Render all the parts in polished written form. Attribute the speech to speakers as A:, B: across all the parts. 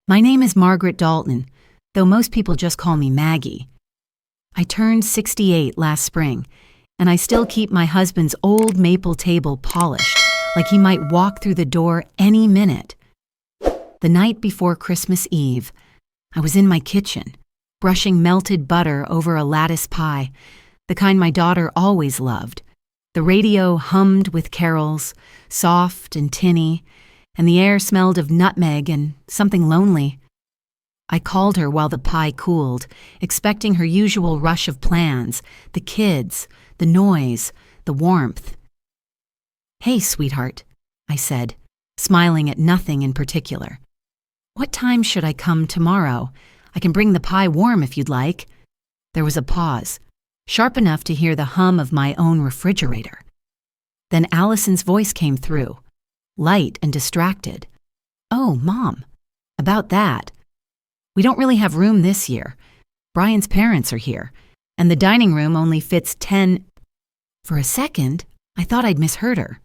A: My name is Margaret Dalton, though most people just call me Maggie. I turned 68 last spring, and I still keep my husband's old maple table polished, like he might walk through the door any minute. The night before Christmas Eve, I was in my kitchen, brushing melted butter over a lattice pie, the kind my daughter always loved. The radio hummed with carols, soft and tinny, and the air smelled of nutmeg and something lonely. I called her while the pie cooled, expecting her usual rush of plans, the kids, the noise, the warmth. "Hey, sweetheart," I said, smiling at nothing in particular. "What time should I come tomorrow? I can bring the pie warm if you'd like." There was a pause, sharp enough to hear the hum of my own refrigerator. Then Allison's voice came through, light and distracted. "Oh, Mom, about that. We don't really have room this year. Brian's parents are here, and the dining room only fits 10. For a second, I thought I'd misheard her.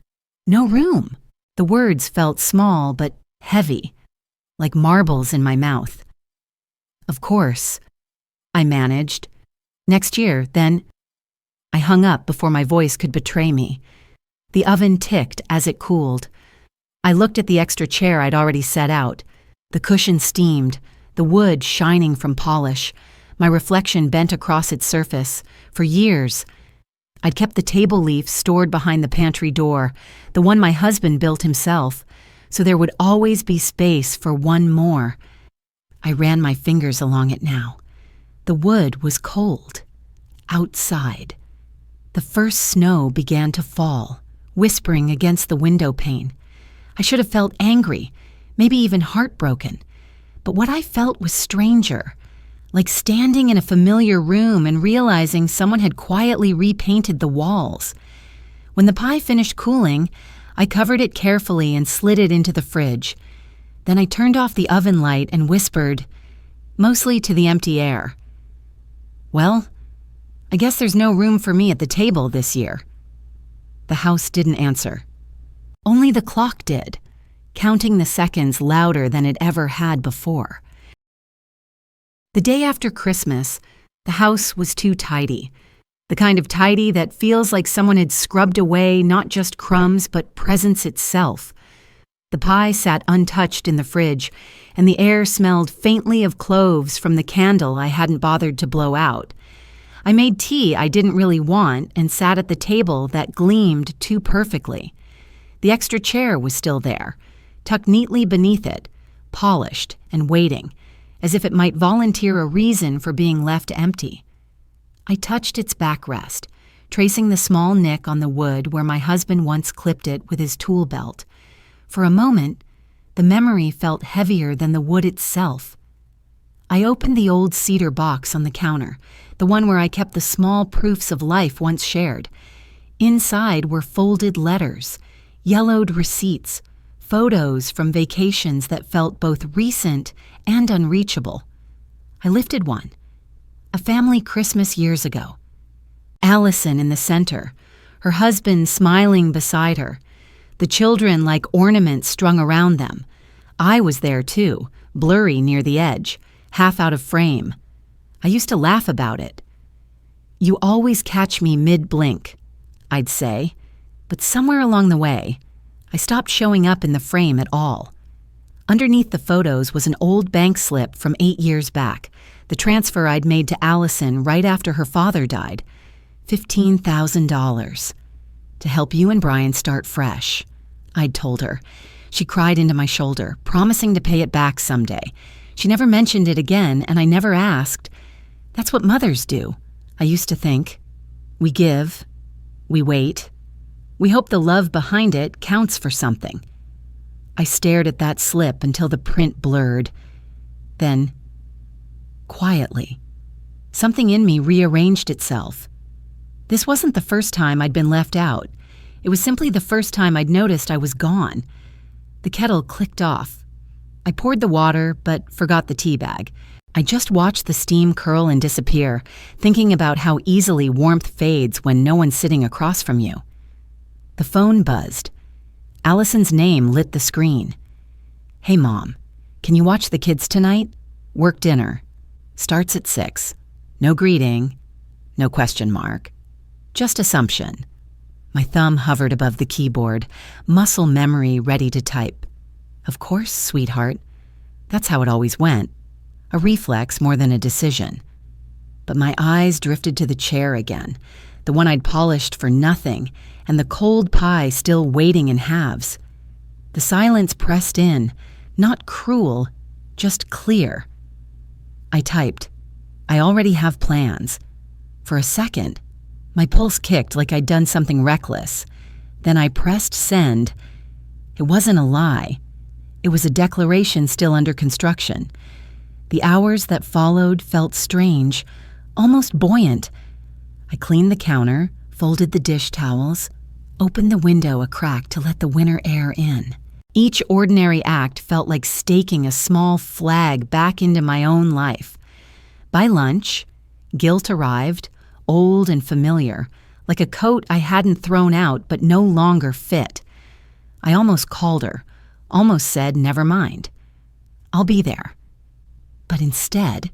A: No room. The words felt small but heavy, like marbles in my mouth. "Of course," I managed. "Next year, then." I hung up before my voice could betray me. The oven ticked as it cooled. I looked at the extra chair I'd already set out. The cushion steamed, the wood shining from polish, my reflection bent across its surface. For years, I'd kept the table leaf stored behind the pantry door, the one my husband built himself, so there would always be space for one more. I ran my fingers along it now. The wood was cold. Outside. The first snow began to fall, whispering against the window pane. I should have felt angry, maybe even heartbroken. But what I felt was stranger, like standing in a familiar room and realizing someone had quietly repainted the walls. When the pie finished cooling, I covered it carefully and slid it into the fridge. Then I turned off the oven light and whispered, mostly to the empty air, "Well, I guess there's no room for me at the table this year." The house didn't answer. Only the clock did, counting the seconds louder than it ever had before. The day after Christmas, the house was too tidy. The kind of tidy that feels like someone had scrubbed away not just crumbs but presence itself. The pie sat untouched in the fridge, and the air smelled faintly of cloves from the candle I hadn't bothered to blow out. I made tea I didn't really want and sat at the table that gleamed too perfectly. The extra chair was still there, tucked neatly beneath it, polished and waiting, as if it might volunteer a reason for being left empty. I touched its backrest, tracing the small nick on the wood where my husband once clipped it with his tool belt. For a moment, the memory felt heavier than the wood itself. I opened the old cedar box on the counter, the one where I kept the small proofs of life once shared. Inside were folded letters, yellowed receipts, photos from vacations that felt both recent and unreachable. I lifted one. A family Christmas years ago. Allison in the center, her husband smiling beside her, the children like ornaments strung around them. I was there too, blurry near the edge, half out of frame. I used to laugh about it. "You always catch me mid-blink," I'd say, but somewhere along the way, I stopped showing up in the frame at all. Underneath the photos was an old bank slip from 8 years back, the transfer I'd made to Allison right after her father died. $15,000. "To help you and Brian start fresh," I'd told her. She cried into my shoulder, promising to pay it back someday. She never mentioned it again, and I never asked. That's what mothers do, I used to think. We give. We wait. We hope the love behind it counts for something. I stared at that slip until the print blurred. Then, quietly, something in me rearranged itself. This wasn't the first time I'd been left out. It was simply the first time I'd noticed I was gone. The kettle clicked off. I poured the water, but forgot the tea bag. I just watched the steam curl and disappear, thinking about how easily warmth fades when no one's sitting across from you. The phone buzzed. Allison's name lit the screen. "Hey, Mom, Can you watch the kids tonight? Work dinner. Starts at 6. No greeting. No question mark. Just assumption. My thumb hovered above the keyboard, muscle memory ready to type. Of course, sweetheart. That's how it always went. A reflex more than a decision. But my eyes drifted to the chair again, the one I'd polished for nothing, and the cold pie still waiting in halves. The silence pressed in, not cruel, just clear. I typed, I already have plans. For a second, my pulse kicked like I'd done something reckless. Then I pressed send. It wasn't a lie. It was a declaration still under construction. The hours that followed felt strange, almost buoyant. I cleaned the counter, folded the dish towels, opened the window a crack to let the winter air in. Each ordinary act felt like staking a small flag back into my own life. By lunch, guilt arrived, old and familiar, like a coat I hadn't thrown out but no longer fit. I almost called her, almost said, never mind. I'll be there. But instead,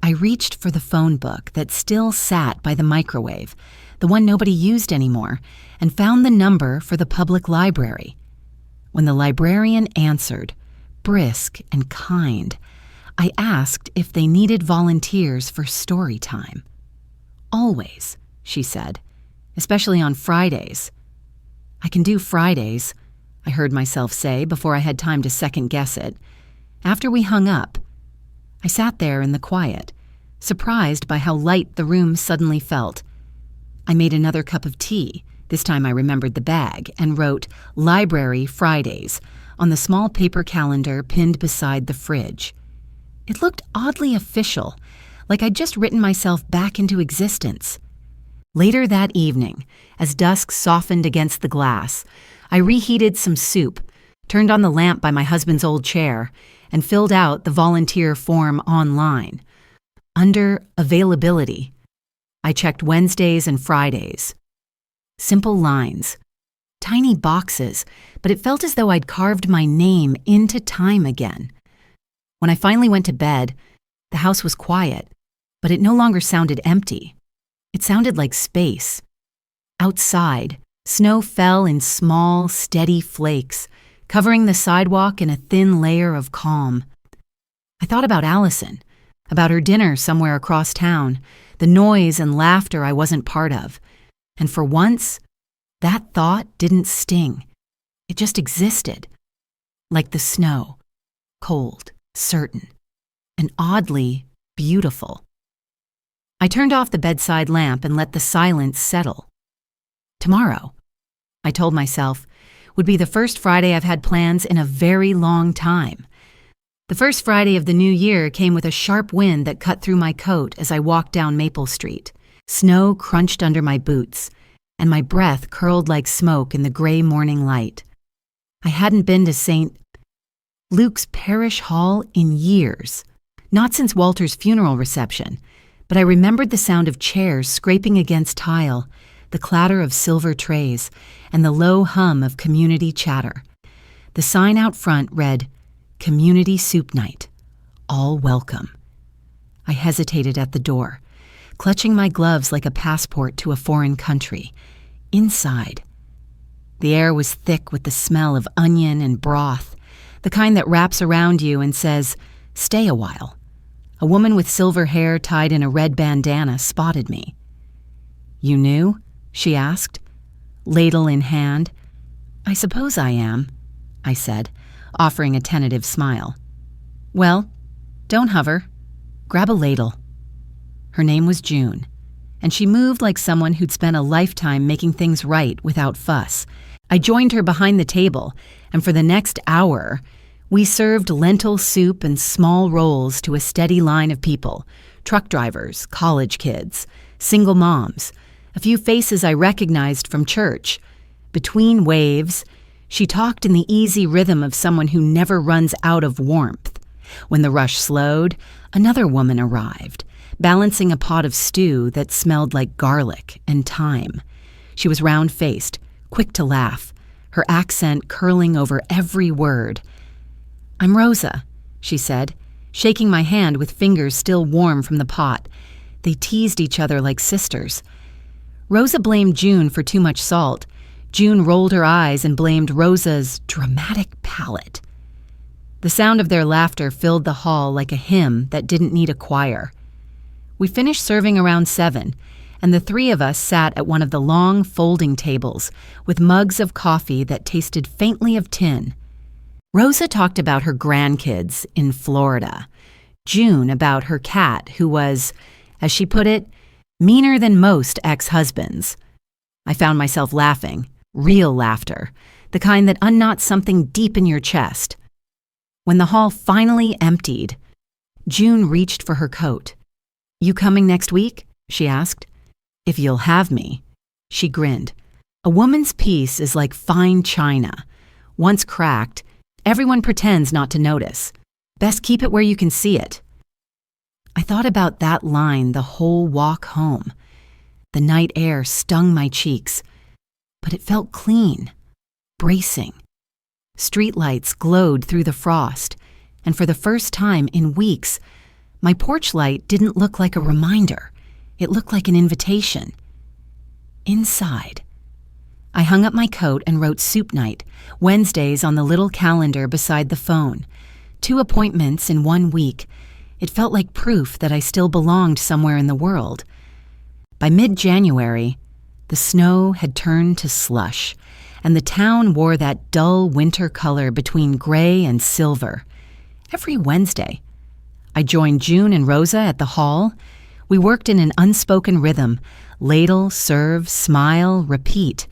A: I reached for the phone book that still sat by the microwave, the one nobody used anymore, and found the number for the public library. When the librarian answered, brisk and kind, I asked if they needed volunteers for story time. Always, she said, especially on Fridays. I can do Fridays, I heard myself say before I had time to second-guess it. After we hung up, I sat there in the quiet, surprised by how light the room suddenly felt. I made another cup of tea. This time I remembered the bag and wrote Library Fridays on the small paper calendar pinned beside the fridge. It looked oddly official, like I'd just written myself back into existence. Later that evening, as dusk softened against the glass, I reheated some soup, turned on the lamp by my husband's old chair, and filled out the volunteer form online. Under availability, I checked Wednesdays and Fridays. Simple lines, tiny boxes, but it felt as though I'd carved my name into time again. When I finally went to bed, the house was quiet, but it no longer sounded empty. It sounded like space. Outside, snow fell in small, steady flakes, covering the sidewalk in a thin layer of calm. I thought about Allison, about her dinner somewhere across town, the noise and laughter I wasn't part of. And for once, that thought didn't sting. It just existed, like the snow, cold, certain, and oddly beautiful. I turned off the bedside lamp and let the silence settle. Tomorrow, I told myself, would be the first Friday I've had plans in a very long time. The first Friday of the new year came with a sharp wind that cut through my coat as I walked down Maple Street. Snow crunched under my boots, and my breath curled like smoke in the gray morning light. I hadn't been to St. Luke's Parish Hall in years, not since Walter's funeral reception, but I remembered the sound of chairs scraping against tile, the clatter of silver trays, and the low hum of community chatter. The sign out front read, Community Soup Night, all welcome. I hesitated at the door, clutching my gloves like a passport to a foreign country. Inside, the air was thick with the smell of onion and broth, the kind that wraps around you and says, stay a while. A woman with silver hair tied in a red bandana spotted me. You knew? She asked, ladle in hand. I suppose I am, I said, offering a tentative smile. Well, don't hover. Grab a ladle. Her name was June, and she moved like someone who'd spent a lifetime making things right without fuss. I joined her behind the table, and for the next hour, we served lentil soup and small rolls to a steady line of people, truck drivers, college kids, single moms, a few faces I recognized from church. Between waves, she talked in the easy rhythm of someone who never runs out of warmth. When the rush slowed, another woman arrived, balancing a pot of stew that smelled like garlic and thyme. She was round-faced, quick to laugh, her accent curling over every word. I'm Rosa, she said, shaking my hand with fingers still warm from the pot. They teased each other like sisters. Rosa blamed June for too much salt. June rolled her eyes and blamed Rosa's dramatic palate. The sound of their laughter filled the hall like a hymn that didn't need a choir. We finished serving around 7, and the 3 of us sat at one of the long folding tables with mugs of coffee that tasted faintly of tin. Rosa talked about her grandkids in Florida. June about her cat who was, as she put it, meaner than most ex-husbands. I found myself laughing, real laughter, the kind that unknots something deep in your chest. When the hall finally emptied, June reached for her coat. "You coming next week?" she asked. "If you'll have me." She grinned. A woman's piece is like fine china. Once cracked, everyone pretends not to notice. Best keep it where you can see it. I thought about that line the whole walk home. The night air stung my cheeks, but it felt clean, bracing. Streetlights glowed through the frost, and for the first time in weeks, my porch light didn't look like a reminder. It looked like an invitation. Inside, I hung up my coat and wrote soup night, Wednesdays on the little calendar beside the phone. 2 appointments in 1 week. It felt like proof that I still belonged somewhere in the world. By mid-January, the snow had turned to slush, and the town wore that dull winter color between gray and silver. Every Wednesday, I joined June and Rosa at the hall. We worked in an unspoken rhythm: ladle, serve, smile, repeat.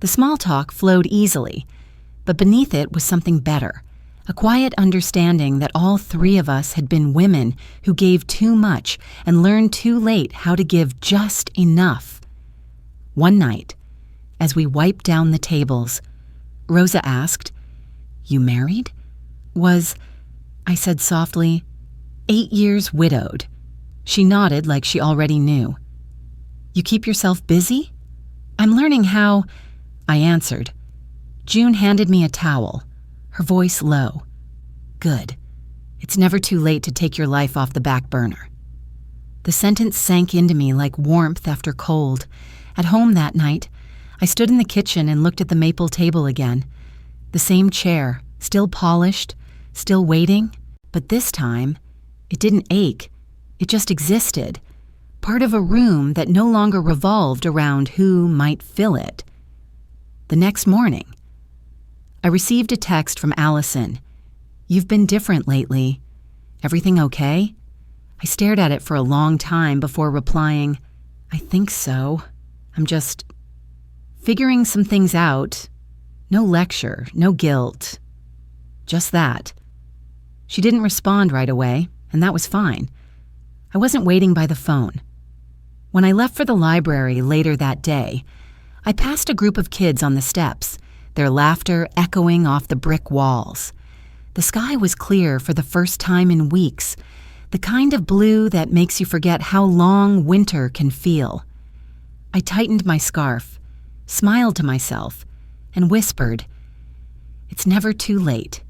A: The small talk flowed easily, but beneath it was something better, a quiet understanding that all 3 of us had been women who gave too much and learned too late how to give just enough. One night, as we wiped down the tables, Rosa asked, "You married?" I said softly, 8 years widowed. She nodded like she already knew. "You keep yourself busy?" "I'm learning how," I answered. June handed me a towel, her voice low. "Good. It's never too late to take your life off the back burner." The sentence sank into me like warmth after cold. At home that night, I stood in the kitchen and looked at the maple table again. The same chair, still polished, still waiting, but this time, it didn't ache. It just existed, part of a room that no longer revolved around who might fill it. The next morning, I received a text from Allison. "You've been different lately. Everything okay?" I stared at it for a long time before replying, "I think so. I'm just figuring some things out. No lecture, no guilt. Just that." She didn't respond right away, and that was fine. I wasn't waiting by the phone. When I left for the library later that day, I passed a group of kids on the steps, their laughter echoing off the brick walls. The sky was clear for the first time in weeks, the kind of blue that makes you forget how long winter can feel. I tightened my scarf, smiled to myself, and whispered, "It's never too late."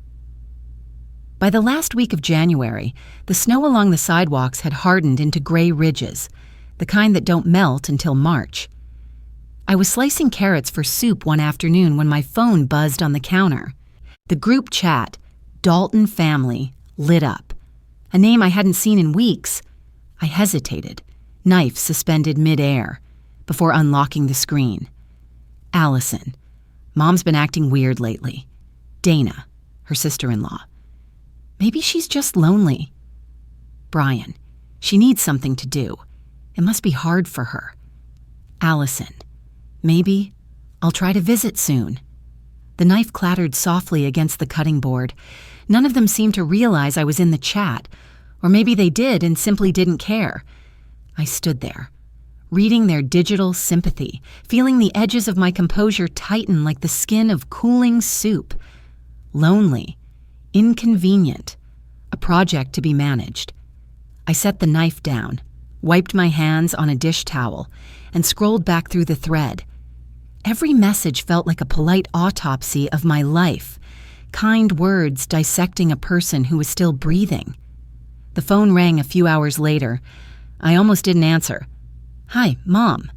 A: By the last week of January, the snow along the sidewalks had hardened into gray ridges, the kind that don't melt until March. I was slicing carrots for soup one afternoon when my phone buzzed on the counter. The group chat, Dalton Family, lit up. A name I hadn't seen in weeks. I hesitated, knife suspended mid-air, before unlocking the screen. Allison. Mom's been acting weird lately. Dana, her sister-in-law. Maybe she's just lonely. Brian. She needs something to do. It must be hard for her. Allison. Maybe I'll try to visit soon. The knife clattered softly against the cutting board. None of them seemed to realize I was in the chat, or maybe they did and simply didn't care. I stood there, reading their digital sympathy, feeling the edges of my composure tighten like the skin of cooling soup. Lonely, inconvenient, a project to be managed. I set the knife down, wiped my hands on a dish towel, and scrolled back through the thread. Every message felt like a polite autopsy of my life, kind words dissecting a person who was still breathing. The phone rang a few hours later. I almost didn't answer. "Hi, Mom."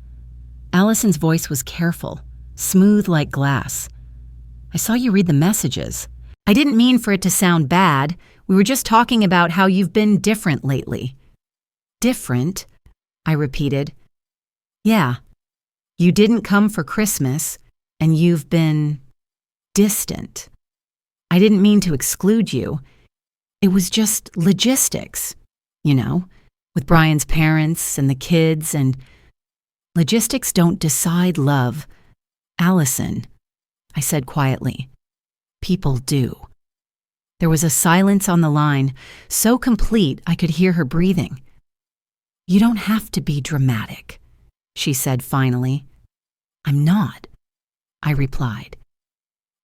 A: Allison's voice was careful, smooth like glass. "I saw you read the messages. I didn't mean for it to sound bad. We were just talking about how you've been different lately." "Different?" I repeated. "Yeah. You didn't come for Christmas, and you've been distant. I didn't mean to exclude you. It was just logistics, with Brian's parents and the kids, and logistics don't decide love. Allison," I said quietly. "People do." There was a silence on the line, so complete I could hear her breathing. "You don't have to be dramatic," she said finally. "I'm not," I replied.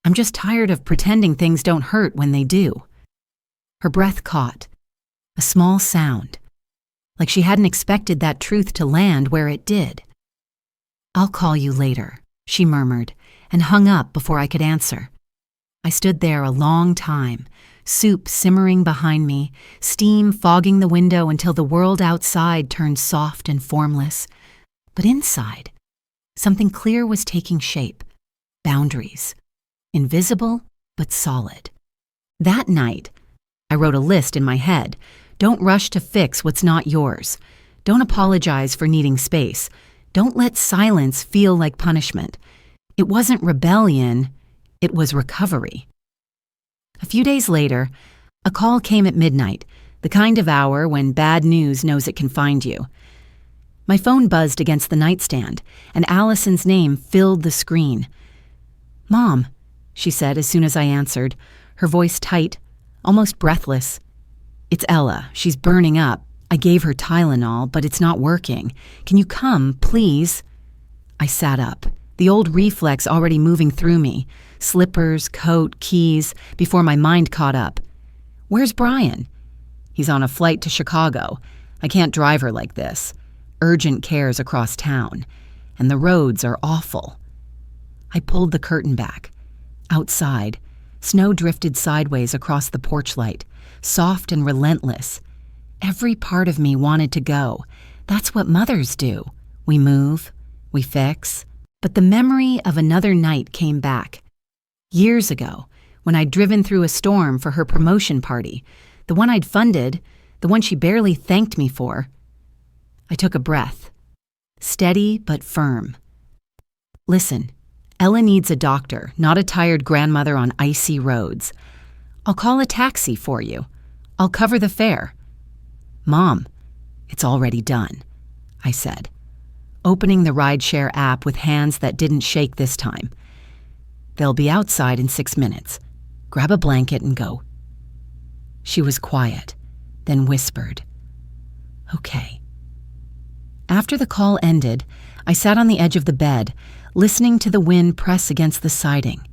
A: "I'm just tired of pretending things don't hurt when they do." Her breath caught, a small sound, like she hadn't expected that truth to land where it did. "I'll call you later," she murmured, and hung up before I could answer. I stood there a long time, soup simmering behind me, steam fogging the window until the world outside turned soft and formless. But inside, something clear was taking shape. Boundaries. Invisible, but solid. That night, I wrote a list in my head. Don't rush to fix what's not yours. Don't apologize for needing space. Don't let silence feel like punishment. It wasn't rebellion, it was recovery. A few days later, a call came at midnight, the kind of hour when bad news knows it can find you. My phone buzzed against the nightstand, and Allison's name filled the screen. "Mom," she said as soon as I answered, her voice tight, almost breathless. "It's Ella. She's burning up. I gave her Tylenol, but it's not working. Can you come, please?" I sat up, the old reflex already moving through me. Slippers, coat, keys, before my mind caught up. "Where's Brian?" "He's on a flight to Chicago. I can't drive her like this. Urgent cares across town. And the roads are awful." I pulled the curtain back. Outside, snow drifted sideways across the porch light, soft and relentless. Every part of me wanted to go. That's what mothers do. We move, we fix. But the memory of another night came back. Years ago, when I'd driven through a storm for her promotion party, the one I'd funded, the one she barely thanked me for. I took a breath. Steady but firm. "Listen, Ella needs a doctor, not a tired grandmother on icy roads. I'll call a taxi for you. I'll cover the fare." "Mom, it's already done," I said, opening the rideshare app with hands that didn't shake this time. "They'll be outside in 6 minutes. Grab a blanket and go." She was quiet, then whispered, "Okay." After the call ended, I sat on the edge of the bed, listening to the wind press against the siding.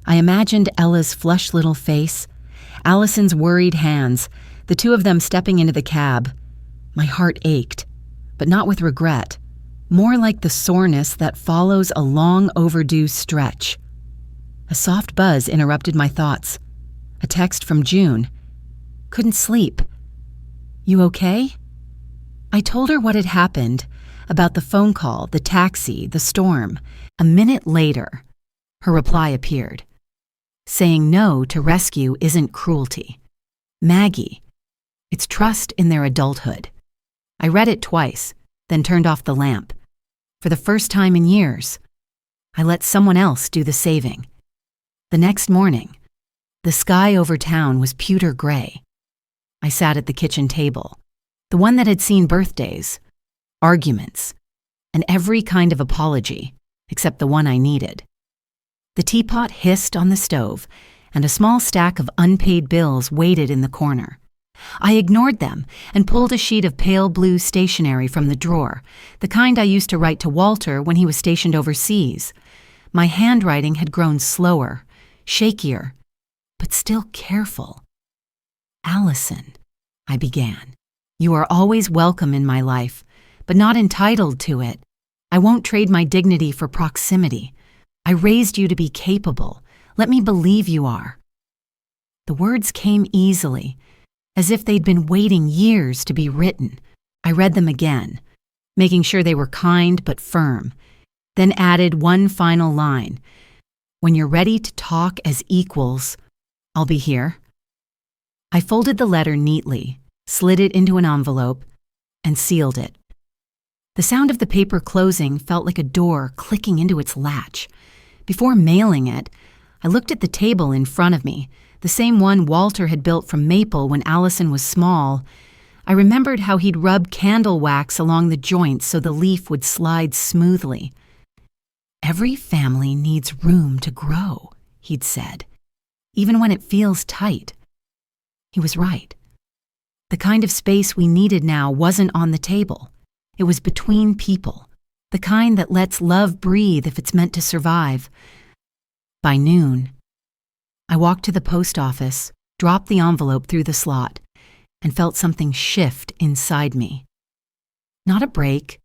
A: I imagined Ella's flushed little face, Allison's worried hands, the two of them stepping into the cab. My heart ached, but not with regret, more like the soreness that follows a long overdue stretch. A soft buzz interrupted my thoughts. A text from June. "Couldn't sleep. You okay?" I told her what had happened, about the phone call, the taxi, the storm. A minute later, her reply appeared. Saying no to rescue isn't cruelty. Maggie, it's trust in their adulthood. I read it twice, then turned off the lamp. For the first time in years, I let someone else do the saving. The next morning, the sky over town was pewter gray. I sat at the kitchen table, the one that had seen birthdays, arguments, and every kind of apology, except the one I needed. The teapot hissed on the stove, and a small stack of unpaid bills waited in the corner. I ignored them and pulled a sheet of pale blue stationery from the drawer, the kind I used to write to Walter when he was stationed overseas. My handwriting had grown slower, shakier, but still careful. "Allison," I began, "you are always welcome in my life, but not entitled to it. I won't trade my dignity for proximity. I raised you to be capable. Let me believe you are. The words came easily, as if they'd been waiting years to be written. I read them again, making sure they were kind but firm, then added one final line. When you're ready to talk as equals, I'll be here. I folded the letter neatly, slid it into an envelope, and sealed it. The sound of the paper closing felt like a door clicking into its latch. Before mailing it, I looked at the table in front of me, the same one Walter had built from maple when Allison was small. I remembered how he'd rub candle wax along the joints so the leaf would slide smoothly. Every family needs room to grow, he'd said, even when it feels tight. He was right. The kind of space we needed now wasn't on the table. It was between people, the kind that lets love breathe if it's meant to survive. By noon, I walked to the post office, dropped the envelope through the slot, and felt something shift inside me. Not a break,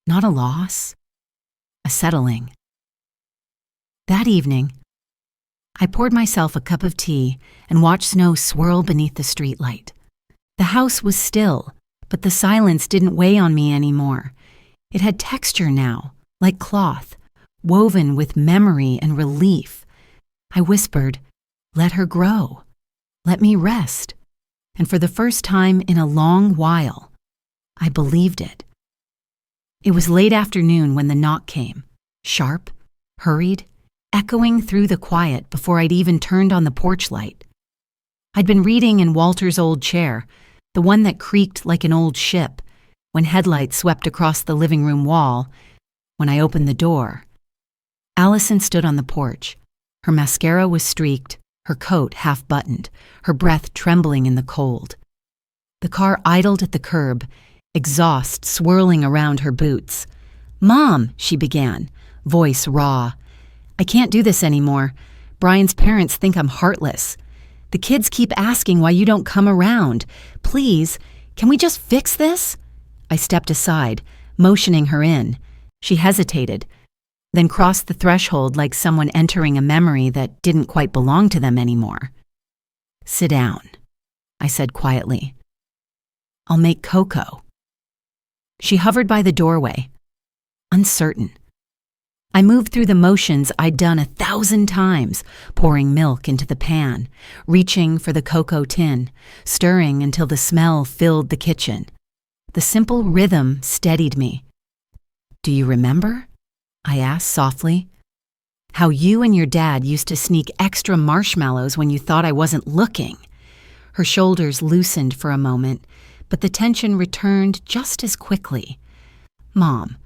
A: not a loss, a settling. That evening, I poured myself a cup of tea and watched snow swirl beneath the streetlight. The house was still, but the silence didn't weigh on me anymore. It had texture now, like cloth, woven with memory and relief. I whispered, "Let her grow. Let me rest." And for the first time in a long while, I believed it. It was late afternoon when the knock came, sharp, hurried, echoing through the quiet before I'd even turned on the porch light. I'd been reading in Walter's old chair, the one that creaked like an old ship, when headlights swept across the living room wall. When I opened the door, Allison stood on the porch. Her mascara was streaked, her coat half-buttoned, her breath trembling in the cold. The car idled at the curb, exhaust swirling around her boots. "Mom," she began, voice raw. "I can't do this anymore. Brian's parents think I'm heartless. The kids keep asking why you don't come around. Please, can we just fix this?" I stepped aside, motioning her in. She hesitated, then crossed the threshold like someone entering a memory that didn't quite belong to them anymore. "Sit down," I said quietly. "I'll make cocoa." She hovered by the doorway, uncertain. I moved through the motions I'd done 1,000 times, pouring milk into the pan, reaching for the cocoa tin, stirring until the smell filled the kitchen. The simple rhythm steadied me. "Do you remember?" I asked softly. "How you and your dad used to sneak extra marshmallows when you thought I wasn't looking?" Her shoulders loosened for a moment, but the tension returned just as quickly. "Mom,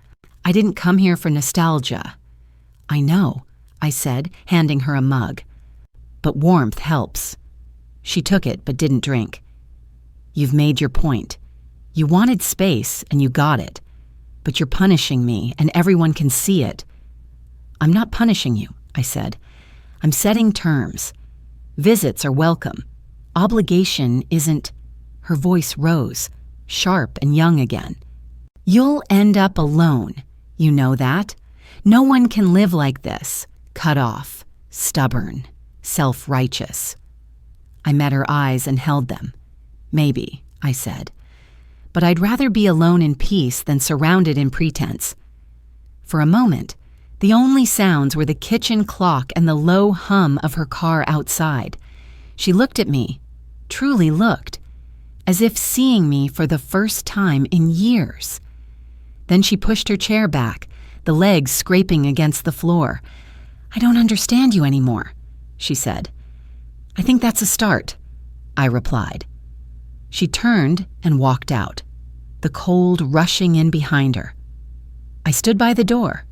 A: I didn't come here for nostalgia." "I know," I said, handing her a mug. "But warmth helps." She took it but didn't drink. "You've made your point. You wanted space and you got it. But you're punishing me and everyone can see it." "I'm not punishing you," I said. "I'm setting terms. Visits are welcome. Obligation isn't." Her voice rose, sharp and young again. "You'll end up alone. You know that. No one can live like this, cut off, stubborn, self-righteous." I met her eyes and held them. "Maybe," I said. "But I'd rather be alone in peace than surrounded in pretense." For a moment, the only sounds were the kitchen clock and the low hum of her car outside. She looked at me, truly looked, as if seeing me for the first time in years. Then she pushed her chair back, the legs scraping against the floor. "I don't understand you anymore," she said. "I think that's a start," I replied. She turned and walked out, the cold rushing in behind her. I stood by the door,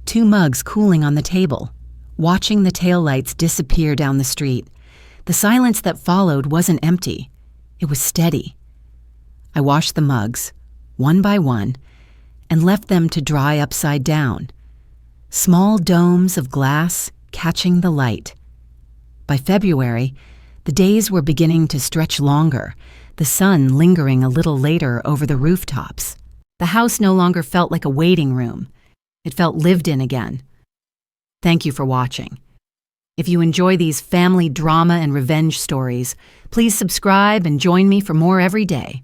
A: 2 mugs cooling on the table, watching the taillights disappear down the street. The silence that followed wasn't empty. It was steady. I washed the mugs, one by one, and left them to dry upside down, small domes of glass catching the light. By February, the days were beginning to stretch longer, the sun lingering a little later over the rooftops. The house no longer felt like a waiting room. It felt lived in again. Thank you for watching. If you enjoy these family drama and revenge stories, please subscribe and join me for more every day.